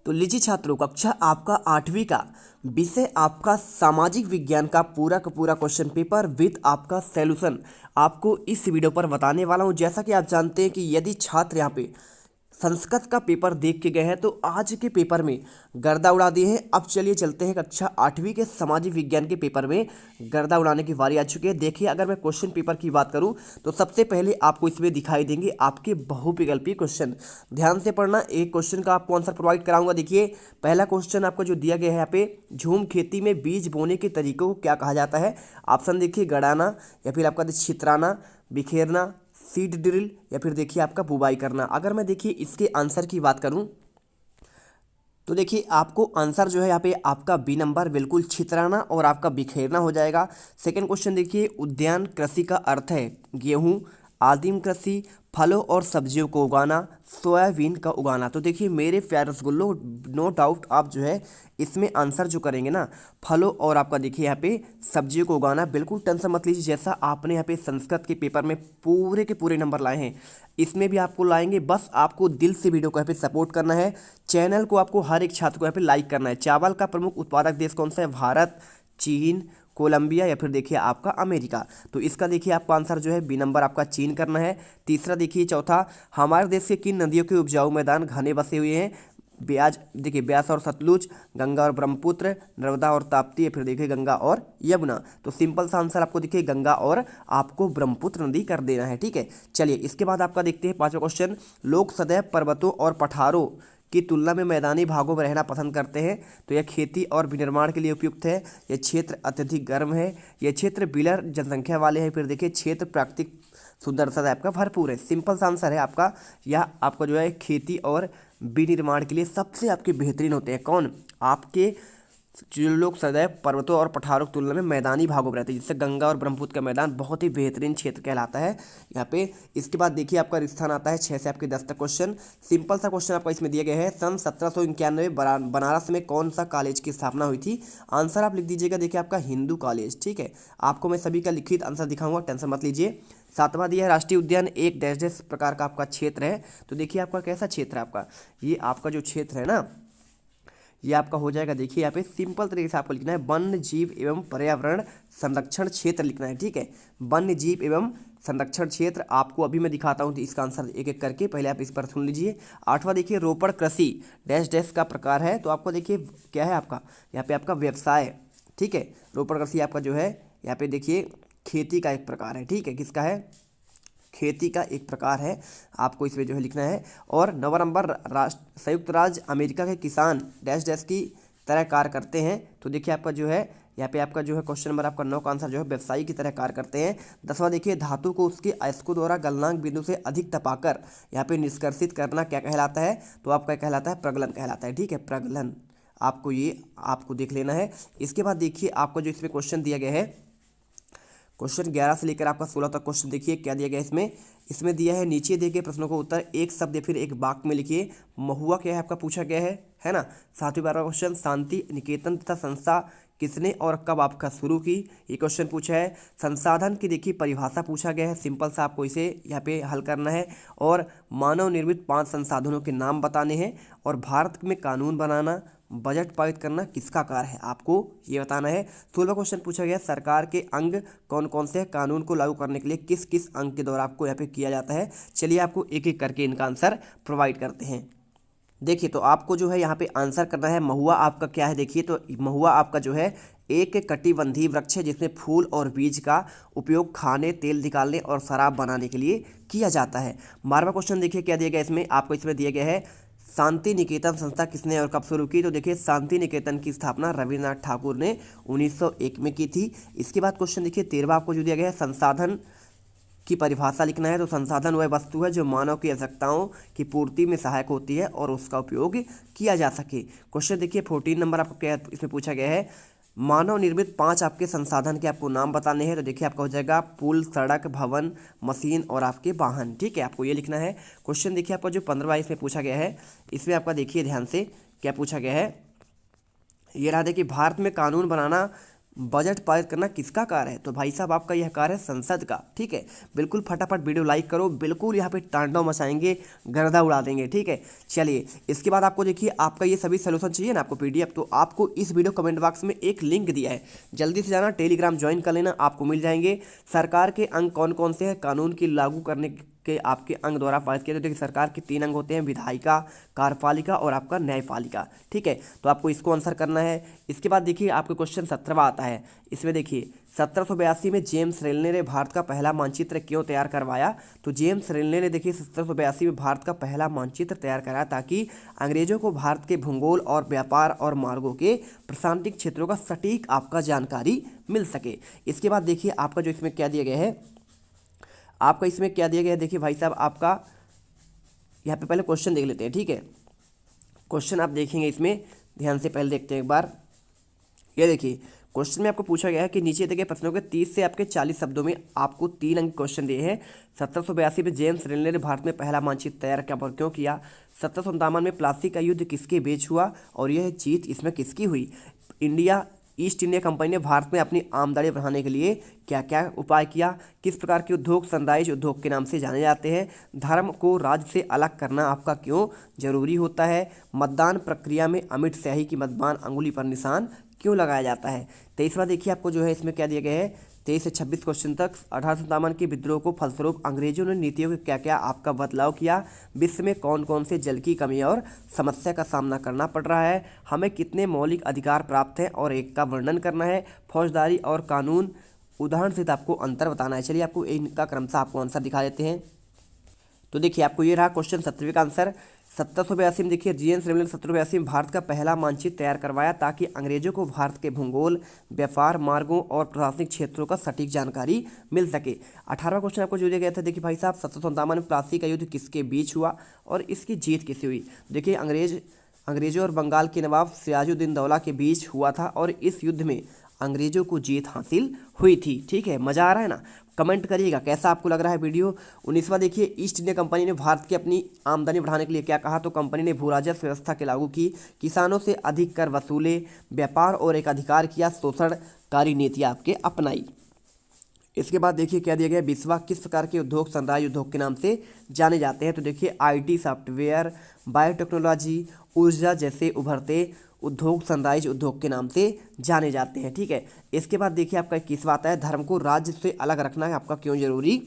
तो लीजिए छात्रों, कक्षा आपका 8वीं का विषय आपका सामाजिक विज्ञान का पूरा क्वेश्चन पेपर विद आपका सॉल्यूशन आपको इस वीडियो पर बताने वाला हूं। जैसा कि आप जानते हैं कि यदि छात्र यहाँ पे संस्कृत का पेपर देख के गए हैं तो आज के पेपर में गर्दा उड़ा दिए हैं। अब चलिए चलते हैं कक्षा 8वीं के सामाजिक विज्ञान के पेपर में गर्दा उड़ाने की बारी आ चुकी है। देखिए, अगर मैं क्वेश्चन पेपर की बात करूं तो सबसे पहले आपको इसमें दिखाई देंगे आपके बहुविकल्पी क्वेश्चन। ध्यान से पढ़ना, एक क्वेश्चन का आपको आंसर प्रोवाइड कराऊंगा। देखिए, पहला क्वेश्चन आपको जो दिया गया है यहाँ पे, झूम खेती में बीज बोने के तरीकों को क्या कहा जाता है। ऑप्शन देखिए, गड़ाना या फिर आपका छितराना, बिखेरना, सीड ड्रिल या फिर देखिए आपका बुवाई करना। अगर मैं देखिए इसके आंसर की बात करूं तो देखिए आपको आंसर जो है यहाँ पे आपका बी नंबर बिल्कुल छितराना और आपका बिखेरना हो जाएगा। सेकंड क्वेश्चन देखिए, उद्यान कृषि का अर्थ है गेहूं, आदिम कृषि, फलों और सब्जियों को उगाना, सोयाबीन का उगाना। तो देखिए मेरे प्यारे रसगुल्लो, नो डाउट आप जो है इसमें आंसर जो करेंगे ना, फलों और आपका देखिए यहाँ पे सब्जियों को उगाना। बिल्कुल टेंशन मत लीजिए, जैसा आपने यहाँ पे संस्कृत के पेपर में पूरे के पूरे नंबर लाए हैं इसमें भी आपको लाएंगे। बस आपको दिल से वीडियो को यहाँ पे सपोर्ट करना है। चैनल को आपको हर एक छात्र को यहाँ पे लाइक करना है। चावल का प्रमुख उत्पादक देश कौन सा है? भारत, चीन, कोलंबिया या फिर देखिए आपका अमेरिका। तो इसका देखिए आपका आंसर जो है बी नंबर आपका चीन करना है। तीसरा देखिए, चौथा, हमारे देश के किन नदियों के उपजाऊ मैदान घने बसे हुए हैं? ब्याज देखिए, ब्यास और सतलुज, गंगा और ब्रह्मपुत्र, नर्मदा और ताप्ती या फिर देखिए गंगा और यमुना। तो सिंपल सा आंसर आपको देखिए गंगा और आपको ब्रह्मपुत्र नदी कर देना है। ठीक है, चलिए इसके बाद आपका देखते हैं पांचवा क्वेश्चन, लोग सदैव पर्वतों और पठारों की तुलना में मैदानी भागों में रहना पसंद करते हैं। तो यह खेती और विनिर्माण के लिए उपयुक्त है, यह क्षेत्र अत्यधिक गर्म है, यह क्षेत्र बिलर जनसंख्या वाले हैं, फिर देखिए क्षेत्र प्राकृतिक सुंदरता से आपका भरपूर है। सिंपल सा आंसर है आपका, यह आपका जो है खेती और विनिर्माण के लिए सबसे आपके बेहतरीन होते हैं। कौन? आपके जो लोग सदैव पर्वतों और पठारों की तुलना में मैदानी भागों में रहते हैं, जिससे गंगा और ब्रह्मपुत्र का मैदान बहुत ही बेहतरीन क्षेत्र कहलाता है यहाँ पे। इसके बाद देखिए आपका स्थान आता है 6 से आपके 10 तक क्वेश्चन। सिंपल सा क्वेश्चन आपका इसमें दिया गया है, सन 1791 बनारस में कौन सा कॉलेज की स्थापना हुई थी? आंसर आप लिख दीजिएगा देखिए आपका हिंदू कॉलेज। ठीक है, आपको मैं सभी का लिखित आंसर दिखाऊंगा, टेंशन मत लीजिए। सातवां दिया है, राष्ट्रीय उद्यान एक डैश डैश प्रकार का आपका क्षेत्र है। तो देखिए आपका कैसा क्षेत्र है आपका, ये आपका जो क्षेत्र है ना, ये आपका हो जाएगा। देखिए यहाँ पे सिंपल तरीके से आपको लिखना है वन्य जीव एवं पर्यावरण संरक्षण क्षेत्र लिखना है। ठीक है, वन्य जीव एवं संरक्षण क्षेत्र आपको अभी मैं दिखाता हूँ इसका आंसर एक एक करके, पहले आप इस पर सुन लीजिए। आठवां देखिए, रोपड़ कृषि डैश डैश का प्रकार है। तो आपको देखिए क्या है आपका यहाँ पे आपका व्यवसाय। ठीक है, रोपड़ कृषि आपका जो है यहाँ पे देखिए खेती का एक प्रकार है। ठीक है, किसका है? खेती का एक प्रकार है, आपको इसमें जो है लिखना है। और 9 नंबर, संयुक्त राज्य अमेरिका के किसान डैश डैश की तरह कार्य करते हैं। तो देखिए आपका जो है यहाँ पे आपका जो है क्वेश्चन नंबर आपका 9 का आंसर जो है व्यवसायी की तरह कार्य करते हैं। 10वां देखिए, धातु को उसके अयस्कों द्वारा गलनांक बिंदु से अधिक तपाकर यहाँ पे निष्कर्षित करना क्या कहलाता है? तो आपका कहलाता है प्रगलन कहलाता है। ठीक है, प्रगलन आपको ये आपको देख लेना है। इसके बाद देखिए आपको जो इसमें क्वेश्चन दिया गया है, क्वेश्चन 11 से लेकर आपका 16 तक क्वेश्चन देखिए क्या दिया गया है इसमें दिया है, नीचे दिए गए प्रश्नों को उत्तर एक शब्द या फिर एक वाक्य में लिखिए। महुआ क्या है आपका पूछा गया है ना। 7वें 12वां क्वेश्चन, शांति निकेतन तथा संस्था किसने और कब आपका शुरू की? ये क्वेश्चन पूछा है। संसाधन की देखिए परिभाषा पूछा गया है, सिंपल सा आपको इसे यहाँ पे हल करना है। और मानव निर्मित 5 संसाधनों के नाम बताने हैं। और भारत में कानून बनाना, बजट पारित करना किसका कार्य है, आपको ये बताना है। 16वां क्वेश्चन पूछा गया, सरकार के अंग कौन कौन से हैं? कानून को लागू करने के लिए किस किस अंग के द्वारा आपको यहाँ पे किया जाता है? चलिए आपको एक एक करके इनका आंसर प्रोवाइड करते हैं। देखिए, तो आपको जो है यहाँ पे आंसर करना है। महुआ आपका क्या है? देखिए, तो महुआ आपका जो है एक कटिबंधीय वृक्ष है जिसमें फूल और बीज का उपयोग खाने, तेल निकालने और शराब बनाने के लिए किया जाता है। 12वां क्वेश्चन देखिए क्या दिया गया इसमें, आपको इसमें दिया गया है, शांति निकेतन संस्था किसने और कब शुरू की? तो देखिए शांति निकेतन की स्थापना रविन्द्रनाथ ठाकुर ने 1901 में की थी। इसके बाद क्वेश्चन देखिए 13वां आपको जो दिया गया है, संसाधन की परिभाषा लिखना है। तो संसाधन वह वस्तु है जो मानव की आवश्यकताओं की पूर्ति में सहायक होती है और उसका उपयोग किया जा सके। क्वेश्चन देखिए 14 नंबर आपको क्या इसमें पूछा गया है, मानव निर्मित 5 आपके संसाधन के आपको नाम बताने हैं। तो देखिए आपका हो जाएगा पुल, सड़क, भवन, मशीन और आपके वाहन। ठीक है, आपको ये लिखना है। क्वेश्चन देखिए आपका जो 15वां इसमें पूछा गया है, इसमें आपका देखिए ध्यान से क्या पूछा गया है, ये रहा देखिए, भारत में कानून बनाना बजट पारित करना किसका कार्य है? तो भाई साहब आपका यह कार्य है संसद का। ठीक है, बिल्कुल फटाफट वीडियो लाइक करो, बिल्कुल यहाँ पे तांडव मचाएंगे, गर्दा उड़ा देंगे। ठीक है, चलिए इसके बाद आपको देखिए आपका ये सभी सोल्यूशन चाहिए ना आपको पीडीएफ, तो आपको इस वीडियो कमेंट बॉक्स में एक लिंक दिया है, जल्दी से जाना टेलीग्राम ज्वाइन कर लेना, आपको मिल जाएंगे। सरकार के अंग कौन कौन से हैं कानून की लागू करने के आपके अंग द्वारा पारित किए? तो देखिए सरकार के 3 अंग होते हैं, विधायिका, कार्यपालिका और आपका न्यायपालिका। ठीक है, तो आपको इसको आंसर करना है। इसके बाद देखिए आपको क्वेश्चन 17वां आता है। इसमें देखिए 1782 में जेम्स रेलने ने भारत का पहला मानचित्र क्यों तैयार करवाया? तो जेम्स रेलने ने देखिए 1782 में भारत का पहला मानचित्र तैयार कराया ताकि अंग्रेजों को भारत के भूगोल और व्यापार और मार्गों के प्रशांतिक क्षेत्रों का सटीक आपका जानकारी मिल सके। इसके बाद देखिए आपका जो इसमें क्या दिया गया है, आपका इसमें क्या दिया गया है, देखिए भाई साहब आपका यहाँ पे पहले क्वेश्चन देख लेते हैं। ठीक है, क्वेश्चन आप देखेंगे इसमें ध्यान से, पहले देखते हैं एक बार। ये देखिए क्वेश्चन में आपको पूछा गया है कि नीचे दिए गए प्रश्नों के 30 से आपके 40 शब्दों में आपको 3 अंक क्वेश्चन दिए हैं। 1782 में जेम्स रेलने ने भारत में पहला मानचित्र तैयार क्या और क्यों किया? 1757 में प्लासी का युद्ध किसके बीच हुआ और यह जीत इसमें किसकी हुई? ईस्ट इंडिया कंपनी ने भारत में अपनी आमदनी बढ़ाने के लिए क्या क्या उपाय किया? किस प्रकार के उद्योग सनराइज उद्योग के नाम से जाने जाते हैं? धर्म को राज्य से अलग करना आपका क्यों जरूरी होता है? मतदान प्रक्रिया में अमिट स्याही की मतदान अंगुली पर निशान क्यों लगाया जाता है? 23वां देखिए आपको जो है इसमें क्या दिया गया है, 23 से 26 क्वेश्चन तक। 1857 के विद्रोह को फलस्वरूप अंग्रेजों ने नीतियों में क्या क्या आपका बदलाव किया? विश्व में कौन कौन से जल की कमी और समस्या का सामना करना पड़ रहा है? हमें कितने मौलिक अधिकार प्राप्त हैं और एक का वर्णन करना है? फौजदारी और कानून उदाहरण से आपको अंतर बताना है। चलिए आपको इनका क्रमशः आपको आंसर दिखा देते हैं। तो देखिए आपको ये रहा क्वेश्चन 17वें का आंसर। 1782 में देखिए जेम्स रेलने ने 1782 में भारत का पहला मानचित्र तैयार करवाया ताकि अंग्रेजों को भारत के भूगोल, व्यापार मार्गों और प्रशासनिक क्षेत्रों का सटीक जानकारी मिल सके। 18वां क्वेश्चन आपको जो दिया गया था, देखिए भाई साहब 1757 में प्लासी का युद्ध किसके बीच हुआ और इसकी जीत किससे हुई? देखिए अंग्रेजों और बंगाल के नवाब सिराजुद्दीन दौला के बीच हुआ था और इस युद्ध में अंग्रेजों को जीत हासिल हुई थी। ठीक है, मज़ा आ रहा है ना? कमेंट करिएगा कैसा आपको लग रहा है वीडियो। 19वां देखिए ईस्ट इंडिया कंपनी ने भारत की अपनी आमदनी बढ़ाने के लिए क्या कहा? तो कंपनी ने भू राजस्व व्यवस्था के लागू की, किसानों से अधिक कर वसूले, व्यापार और एक अधिकार किया, शोषणकारी नीतियाँ आपके अपनाई। इसके बाद देखिए क्या दिया गया, 20वां किस प्रकार के उद्योग सनराइज उद्योग के नाम से जाने जाते हैं? तो देखिए आईटी, सॉफ्टवेयर, बायोटेक्नोलॉजी, ऊर्जा जैसे उभरते उद्योग सनराइज उद्योग के नाम से जाने जाते हैं। ठीक है, इसके बाद देखिए आपका 21वां आता है, धर्म को राज्य से अलग रखना है आपका क्यों जरूरी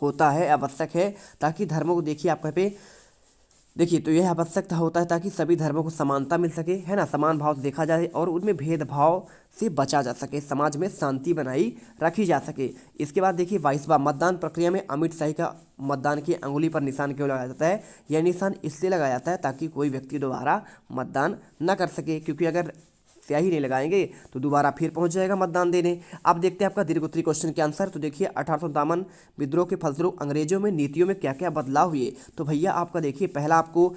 होता है, आवश्यक है? ताकि धर्मों को देखिए आपका पे देखिए तो यह आवश्यकता होता है ताकि सभी धर्मों को समानता मिल सके, है ना, समान भाव से देखा जाए और उनमें भेदभाव से बचा जा सके, समाज में शांति बनाई रखी जा सके। इसके बाद देखिए 22वां मतदान प्रक्रिया में अमिट शाही का मतदान की अंगुली पर निशान क्यों लगाया जाता है? यह निशान इसलिए लगाया जाता है ताकि कोई व्यक्ति दोबारा मतदान न कर सके, क्योंकि अगर स्याही नहीं लगाएंगे तो दोबारा फिर पहुंच जाएगा मतदान देने। अब देखते हैं आपका दीर्घ उत्तरी क्वेश्चन के आंसर। तो देखिए 1857 विद्रोह के फलस्वरूप अंग्रेजों में नीतियों में क्या क्या बदलाव हुए? तो भैया आपका देखिए पहला आपको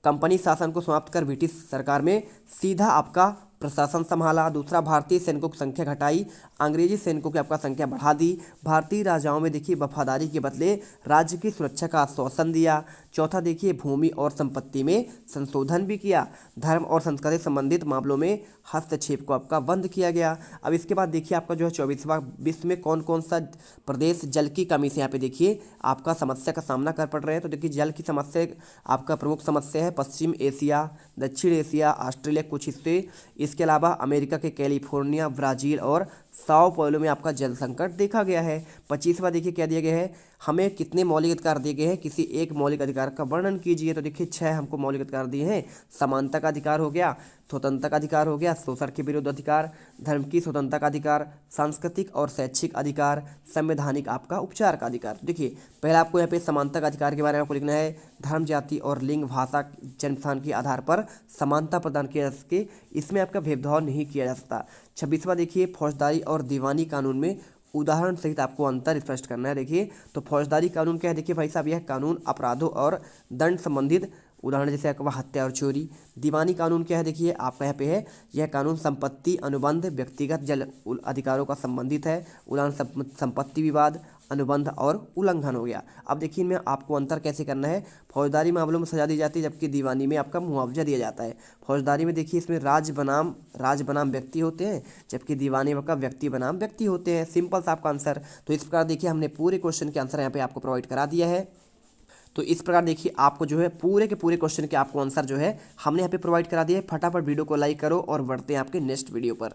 कंपनी शासन को समाप्त कर ब्रिटिश सरकार में सीधा आपका प्रशासन संभाला। दूसरा, भारतीय सैनिकों की संख्या घटाई, अंग्रेजी सैनिकों की आपका संख्या बढ़ा दी। भारतीय राजाओं में देखिए वफादारी के बदले राज्य की सुरक्षा का आश्वासन दिया। चौथा देखिए भूमि और संपत्ति में संशोधन भी किया। धर्म और संस्कृति संबंधित मामलों में हस्तक्षेप को आपका बंद किया गया। अब इसके बाद देखिए आपका जो है 24वां, विश्व में कौन कौन सा प्रदेश जल की कमी से यहाँ पे देखिए आपका समस्या का सामना कर पड़ रहे हैं? तो देखिए जल की समस्या आपका प्रमुख समस्या है पश्चिम एशिया, दक्षिण एशिया, ऑस्ट्रेलिया कुछ हिस्से, इसके अलावा अमेरिका के कैलिफोर्निया, ब्राज़ील और साओ पौलो में आपका जल संकट देखा गया है। 25वां देखिए क्या दिया गया है, हमें कितने मौलिक अधिकार दिए गए हैं, किसी एक मौलिक अधिकार का वर्णन कीजिए। तो देखिए 6 हमको मौलिक अधिकार दिए हैं। समानता का अधिकार हो गया, स्वतंत्रता का अधिकार हो गया, शोषण के विरुद्ध अधिकार, धर्म की स्वतंत्रता का अधिकार, सांस्कृतिक और शैक्षिक अधिकार, संवैधानिक आपका उपचार का अधिकार। तो देखिए पहला आपको यहाँ पे समानता का अधिकार के बारे में आपको लिखना है, धर्म, जाति और लिंग, भाषा, जन्म स्थान के आधार पर समानता प्रदान किया जा सके, इसमें आपका भेदभाव नहीं किया जा सकता। 26वां देखिए फौजदारी और दीवानी कानून में उदाहरण सहित आपको अंतर स्पष्ट करना है। देखिए तो फौजदारी कानून क्या है? देखिए भाई साहब यह कानून अपराधों और दंड संबंधित, उदाहरण जैसे आपका हत्या और चोरी। दीवानी कानून क्या है? देखिए आपका यहाँ पे है, यह कानून संपत्ति अनुबंध व्यक्तिगत जल अधिकारों का संबंधित है, उदाहरण संपत्ति विवाद। अनुबंध और उल्लंघन हो गया। अब देखिए इनमें आपको अंतर कैसे करना है। फौजदारी मामलों में सजा दी जाती है, जबकि दीवानी में आपका मुआवजा दिया जाता है। फौजदारी में देखिए इसमें राज बनाम व्यक्ति होते हैं, जबकि दीवानी में आपका व्यक्ति बनाम व्यक्ति होते हैं। सिंपल सा आपका आंसर। तो इस प्रकार देखिए हमने पूरे क्वेश्चन के आंसर यहाँ पे आपको प्रोवाइड करा दिया है। तो इस प्रकार देखिए आपको जो है पूरे के पूरे क्वेश्चन के आपको आंसर जो है हमने यहाँ पे प्रोवाइड करा दिया है। फटाफट वीडियो को लाइक करो और बढ़ते हैं आपके नेक्स्ट वीडियो पर।